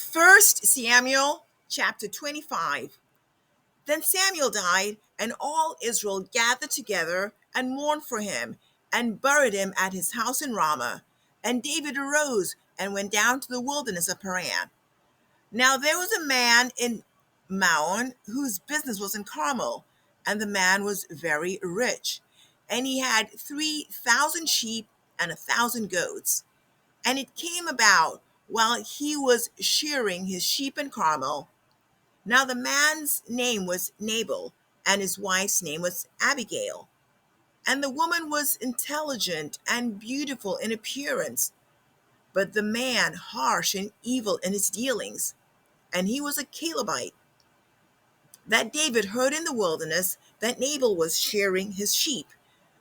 First Samuel chapter 25. Then Samuel died, and all Israel gathered together and mourned for him, and buried him at his house in Ramah. And David arose and went down to the wilderness of Paran. Now there was a man in Maon whose business was in Carmel, and the man was very rich, and he had 3,000 sheep and 1,000 goats. And it came about, while he was shearing his sheep in Carmel. Now the man's name was Nabal, and his wife's name was Abigail. And the woman was intelligent and beautiful in appearance, but the man harsh and evil in his dealings. And he was a Calebite. That David heard in the wilderness that Nabal was shearing his sheep.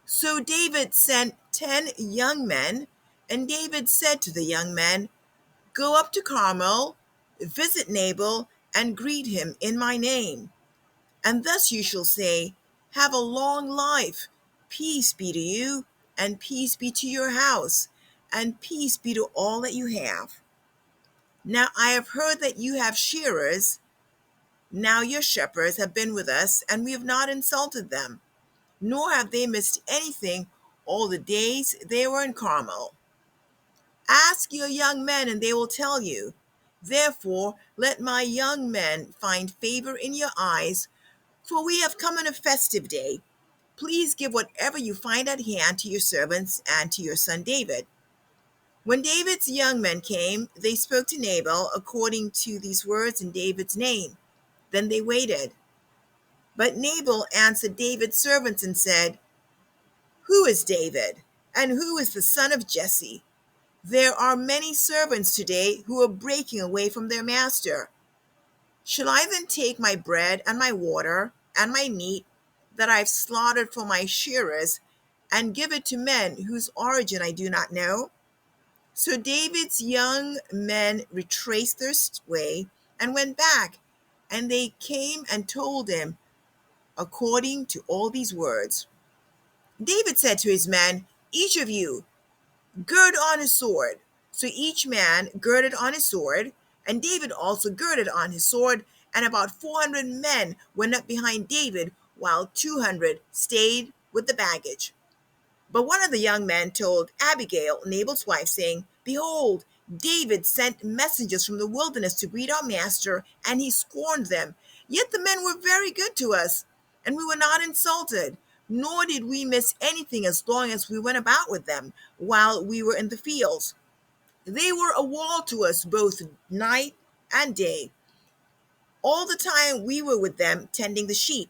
So David sent 10 young men, and David said to the young men, "Go up to Carmel, visit Nabal, and greet him in my name. And thus you shall say, 'Have a long life, peace be to you, and peace be to your house, and peace be to all that you have. Now I have heard that you have shearers. Now your shepherds have been with us, and we have not insulted them, nor have they missed anything all the days they were in Carmel. Ask your young men, and they will tell you. Therefore, let my young men find favor in your eyes, for we have come on a festive day. Please give whatever you find at hand to your servants and to your son David." When David's young men came, they spoke to Nabal according to these words in David's name. Then they waited. But Nabal answered David's servants and said, "Who is David? And who is the son of Jesse? There are many servants today who are breaking away from their master. Shall I then take my bread and my water and my meat that I've slaughtered for my shearers and give it to men whose origin I do not know?" So David's young men retraced their way and went back, and they came and told him according to all these words. David said to his men, "Each of you gird on his sword." So each man girded on his sword, and David also girded on his sword, and about 400 men went up behind David, while 200 stayed with the baggage. But one of the young men told Abigail, Nabal's wife, saying, "Behold, David sent messengers from the wilderness to greet our master, and he scorned them. Yet the men were very good to us, and we were not insulted, nor did we miss anything as long as we went about with them while we were in the fields. They were a wall to us both night and day, all the time we were with them tending the sheep.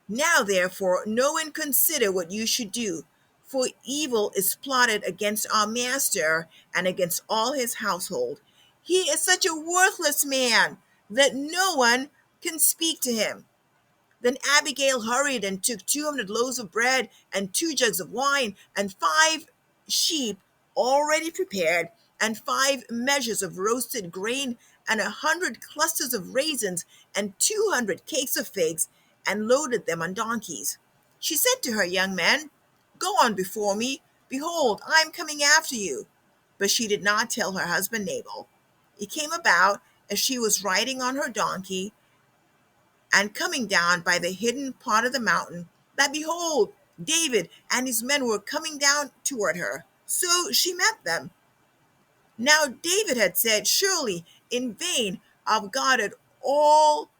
Now, therefore, know and consider what you should do, for evil is plotted against our master and against all his household. He is such a worthless man that no one can speak to him." Then Abigail hurried and took 200 loaves of bread and 2 jugs of wine and 5 sheep already prepared and 5 measures of roasted grain and 100 clusters of raisins and 200 cakes of figs, and loaded them on donkeys. She said to her young men, "Go on before me. Behold, I am coming after you." But she did not tell her husband Nabal. It came about, as she was riding on her donkey and coming down by the hidden part of the mountain, that behold, David and his men were coming down toward her. So she met them. Now David had said, "Surely in vain I've guarded all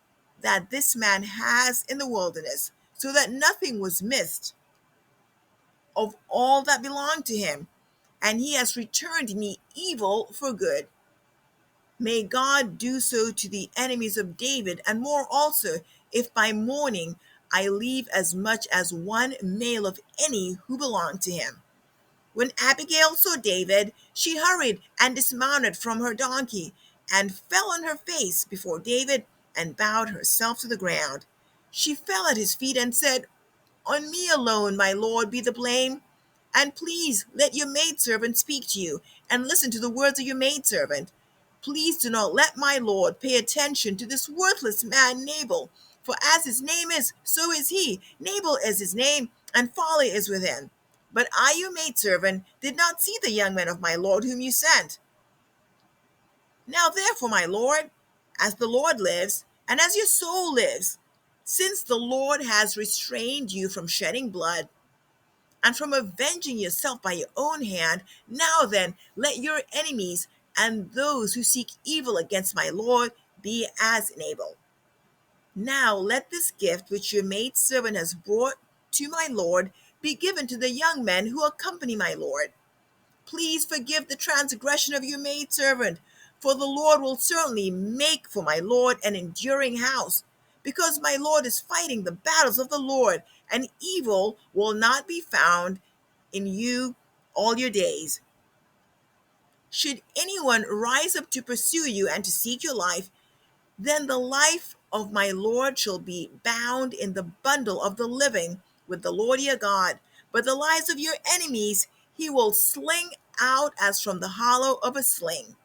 that this man has in the wilderness, so that nothing was missed of all that belonged to him, and he has returned me evil for good. May God do so to the enemies of David, and more also, if by morning I leave as much as one male of any who belong to him." When Abigail saw David, she hurried and dismounted from her donkey, and fell on her face before David, and bowed herself to the ground. She fell at his feet and said, "On me alone, my lord, be the blame. And please let your maidservant speak to you, and listen to the words of your maidservant. Please do not let my lord pay attention to this worthless man Nabal, for as his name is, so is he. Nabal is his name, and folly is with him. But I, your maidservant, did not see the young man of my lord whom you sent." Now therefore, my lord, as the Lord lives, and as your soul lives, since the Lord has restrained you from shedding blood, and from avenging yourself by your own hand, now then, let your enemies and those who seek evil against my Lord be as Nabal. Now let this gift which your maidservant has brought to my Lord be given to the young men who accompany my Lord. Please forgive the transgression of your maidservant, for the Lord will certainly make for my Lord an enduring house, because my Lord is fighting the battles of the Lord, and evil will not be found in you all your days. Should anyone rise up to pursue you and to seek your life, then the life of my Lord shall be bound in the bundle of the living with the Lord your God. But the lives of your enemies he will sling out as from the hollow of a sling.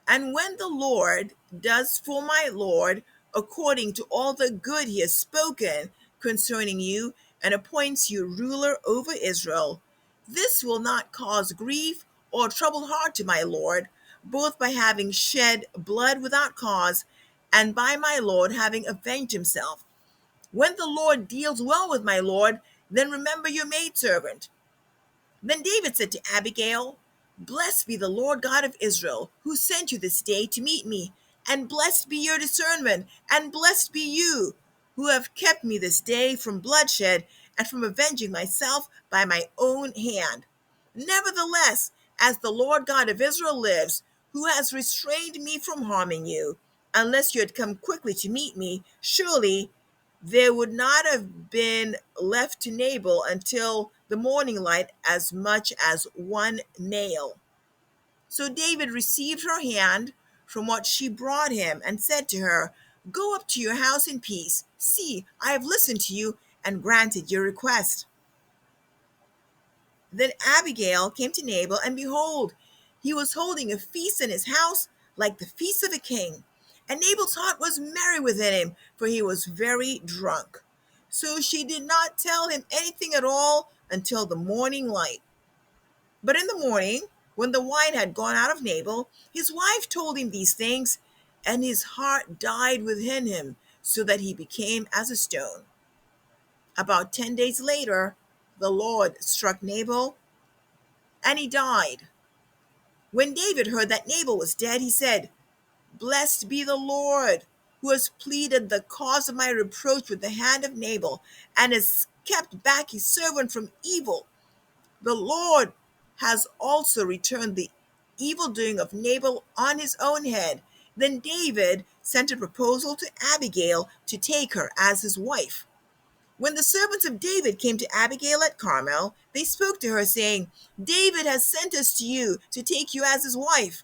And when the Lord does for my Lord according to all the good he has spoken concerning you, and appoints you ruler over Israel, this will not cause grief or trouble heart to my Lord, both by having shed blood without cause, and by my Lord having avenged himself. When the Lord deals well with my Lord, then remember your maidservant. Then David said to Abigail, Blessed be the Lord God of Israel, who sent you this day to meet me, and blessed be your discernment, and blessed be you, who have kept me this day from bloodshed, and from avenging myself by my own hand. Nevertheless, as the Lord God of Israel lives, who has restrained me from harming you, unless you had come quickly to meet me, surely there would not have been left to Nabal until the morning light as much as one nail. So David received her hand from what she brought him and said to her, Go up to your house in peace. See, I have listened to you and granted your request. Then Abigail came to Nabal, and behold, he was holding a feast in his house like the feast of a king. And Nabal's heart was merry within him, for he was very drunk. So she did not tell him anything at all until the morning light. But in the morning, when the wine had gone out of Nabal, his wife told him these things, and his heart died within him, so that he became as a stone. About 10 days later, the Lord struck Nabal, and he died. When David heard that Nabal was dead, he said, Blessed be the Lord, who has pleaded the cause of my reproach with the hand of Nabal, and has kept back his servant from evil. The Lord has also returned the evil doing of Nabal on his own head. Then David sent a proposal to Abigail to take her as his wife. When the servants of David came to Abigail at Carmel, they spoke to her, saying, David has sent us to you to take you as his wife.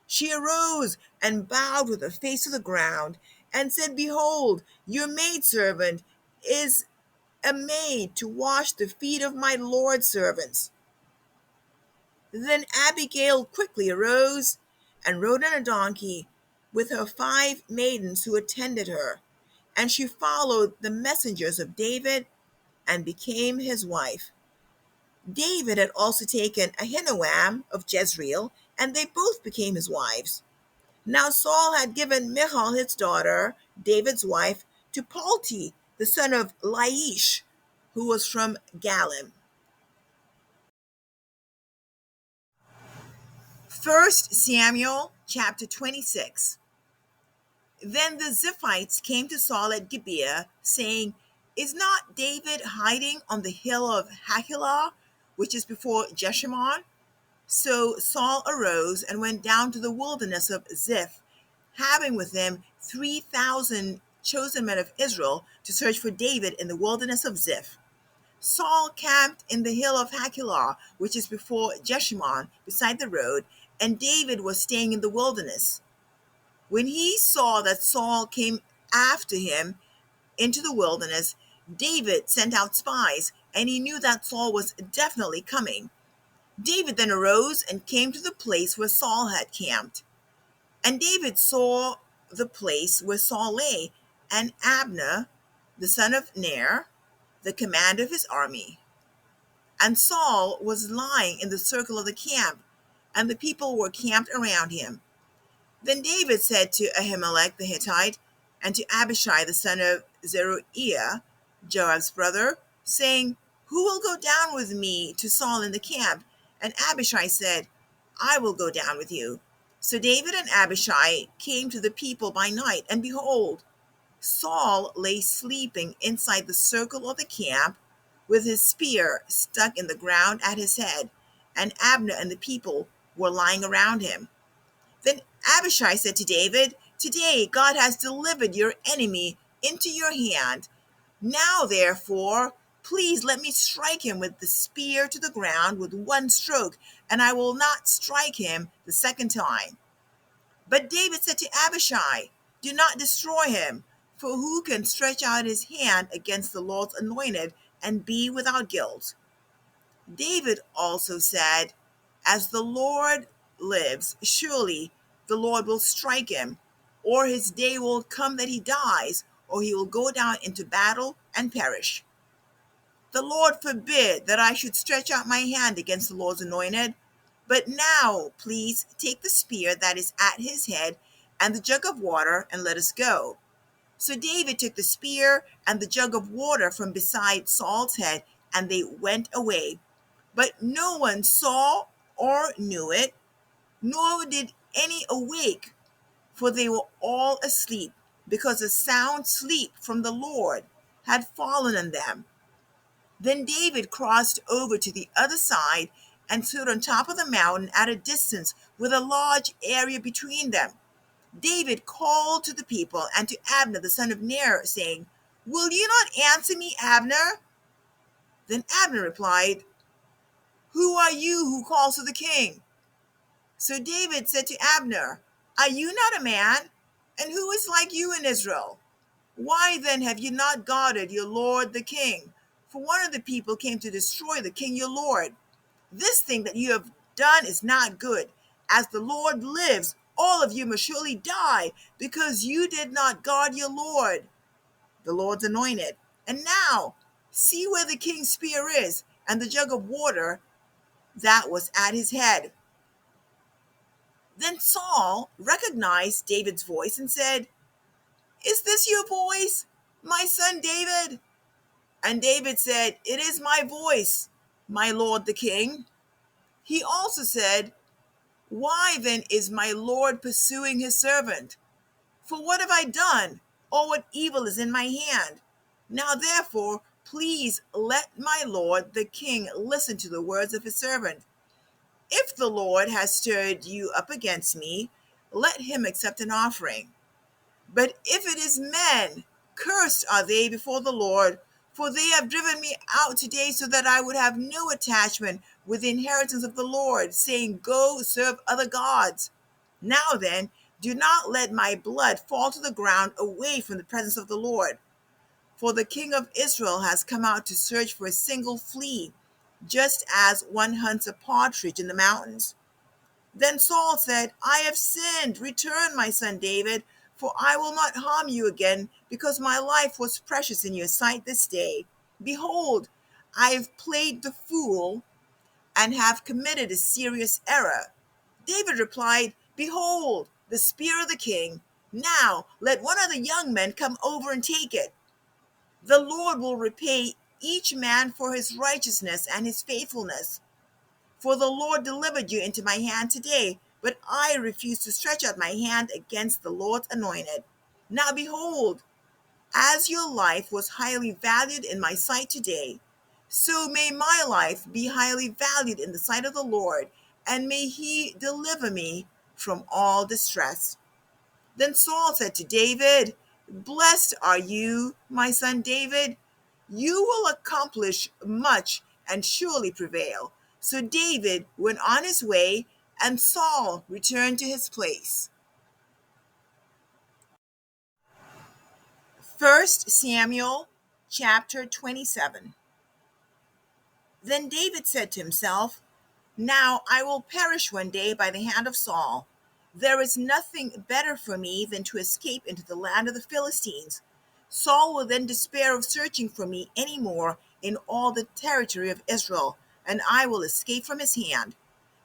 She arose and bowed with her face to the ground, and said, Behold, your maidservant is a maid to wash the feet of my Lord's servants. Then Abigail quickly arose and rode on a donkey with her 5 maidens who attended her, and she followed the messengers of David and became his wife. David had also taken Ahinoam of Jezreel, and they both became his wives. Now Saul had given Michal his daughter, David's wife, to Palti, the son of Laish, who was from Galim. 1 Samuel chapter 26. Then the Ziphites came to Saul at Gibeah, saying, Is not David hiding on the hill of Hachilah, which is before Jeshimon? So Saul arose and went down to the wilderness of Ziph, having with him 3,000 chosen men of Israel to search for David in the wilderness of Ziph. Saul camped in the hill of Hachilah, which is before Jeshimon, beside the road, and David was staying in the wilderness. When he saw that Saul came after him into the wilderness, David sent out spies, and he knew that Saul was definitely coming. David then arose and came to the place where Saul had camped. And David saw the place where Saul lay, and Abner, the son of Ner, the commander of his army. And Saul was lying in the circle of the camp, and the people were camped around him. Then David said to Ahimelech the Hittite and to Abishai the son of Zeruiah, Joab's brother, saying, "Who will go down with me to Saul in the camp?" And Abishai said, "I will go down with you." So David and Abishai came to the people by night, and behold, Saul lay sleeping inside the circle of the camp with his spear stuck in the ground at his head, and Abner and the people were lying around him. Then Abishai said to David, "Today God has delivered your enemy into your hand. Now, therefore, please let me strike him with the spear to the ground with one stroke, and I will not strike him the second time." But David said to Abishai, "Do not destroy him, for who can stretch out his hand against the Lord's anointed and be without guilt?" David also said, "As the Lord lives, surely the Lord will strike him, or his day will come that he dies, or he will go down into battle and perish. The Lord forbid that I should stretch out my hand against the Lord's anointed. But now, please take the spear that is at his head and the jug of water, and let us go." So David took the spear and the jug of water from beside Saul's head, and they went away. But no one saw or knew it, nor did any awake, for they were all asleep, because a sound sleep from the Lord had fallen on them. Then David crossed over to the other side and stood on top of the mountain at a distance with a large area between them. David called to the people and to Abner the son of Ner, saying, "Will you not answer me, Abner?" Then Abner replied, "Who are you who calls to the king?" So David said to Abner, "Are you not a man? And who is like you in Israel? Why then have you not guarded your lord the king? For one of the people came to destroy the king your lord. This thing that you have done is not good. As the Lord lives, all of you must surely die, because you did not guard your lord, the Lord's anointed. And now, see where the king's spear is, and the jug of water that was at his head." Then Saul recognized David's voice and said, "Is this your voice, my son David?" And David said, "It is my voice, my lord the king." He also said, "Why then is my lord pursuing his servant? For what have I done, or what evil is in my hand? Now therefore, please let my lord the king listen to the words of his servant. If the Lord has stirred you up against me, let him accept an offering. But if it is men, cursed are they before the Lord, for they have driven me out today so that I would have no attachment with the inheritance of the Lord, saying, 'Go serve other gods.' Now then, do not let my blood fall to the ground away from the presence of the Lord. For the king of Israel has come out to search for a single flea, just as one hunts a partridge in the mountains." Then Saul said, "I have sinned. Return, my son David, for I will not harm you again, because my life was precious in your sight this day. Behold, I have played the fool and have committed a serious error." David replied, "Behold, the spear of the king. Now let one of the young men come over and take it. The Lord will repay each man for his righteousness and his faithfulness. For the Lord delivered you into my hand today, but I refuse to stretch out my hand against the Lord's anointed. Now behold, as your life was highly valued in my sight today, so may my life be highly valued in the sight of the Lord, and may he deliver me from all distress." Then Saul said to David, "Blessed are you, my son David. You will accomplish much and surely prevail." So David went on his way, and Saul returned to his place. 1 Samuel chapter 27. Then David said to himself, "Now I will perish one day by the hand of Saul. There is nothing better for me than to escape into the land of the Philistines. Saul will then despair of searching for me any more in all the territory of Israel, and I will escape from his hand."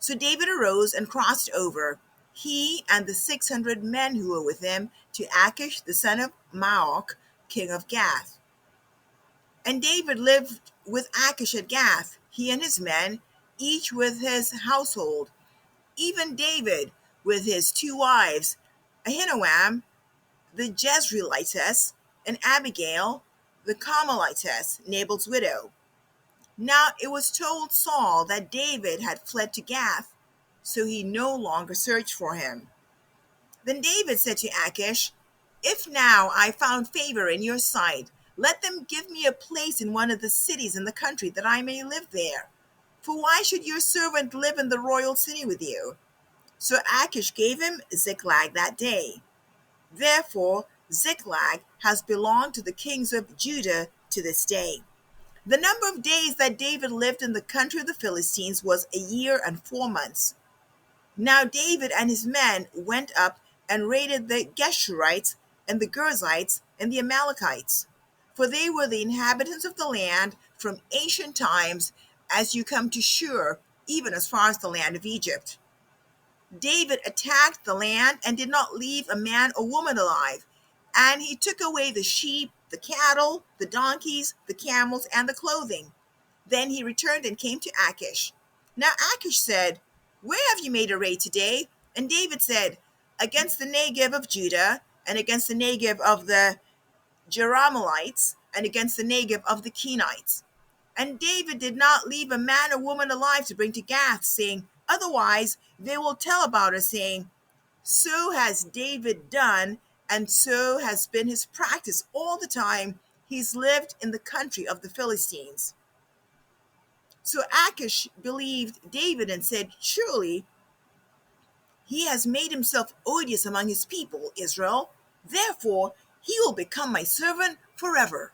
So David arose and crossed over. he and the 600 men who were with him, to Achish the son of Maok, king of Gath. And David lived with Achish at Gath, he and his men, each with his household, even David with his 2 wives, Ahinoam the Jezreelitess, and Abigail the Carmelitess, Nabal's widow. Now it was told Saul that David had fled to Gath, so he no longer searched for him. Then David said to Achish, "If now I found favor in your sight, let them give me a place in one of the cities in the country, that I may live there. For why should your servant live in the royal city with you?" So Achish gave him Ziklag that day. Therefore Ziklag has belonged to the kings of Judah to this day. The number of days that David lived in the country of the Philistines was 1 year and 4 months. Now David and his men went up and raided the Geshurites and the Girzites and the Amalekites, for they were the inhabitants of the land from ancient times, as you come to Shur, even as far as the land of Egypt. David attacked the land and did not leave a man or woman alive, and he took away the sheep, the cattle, the donkeys, the camels, and the clothing. Then he returned and came to Achish. Now Achish said, "Where have you made a raid today?" And David said, "Against the Negev of Judah, and against the Negev of the Jerahmeelites, and against the Negev of the Kenites." And David did not leave a man or woman alive to bring to Gath, saying, "Otherwise they will tell about us, saying, 'So has David done, and so has been his practice all the time he's lived in the country of the Philistines.'" So Achish believed David and said, "Surely he has made himself odious among his people, Israel. Therefore he will become my servant forever."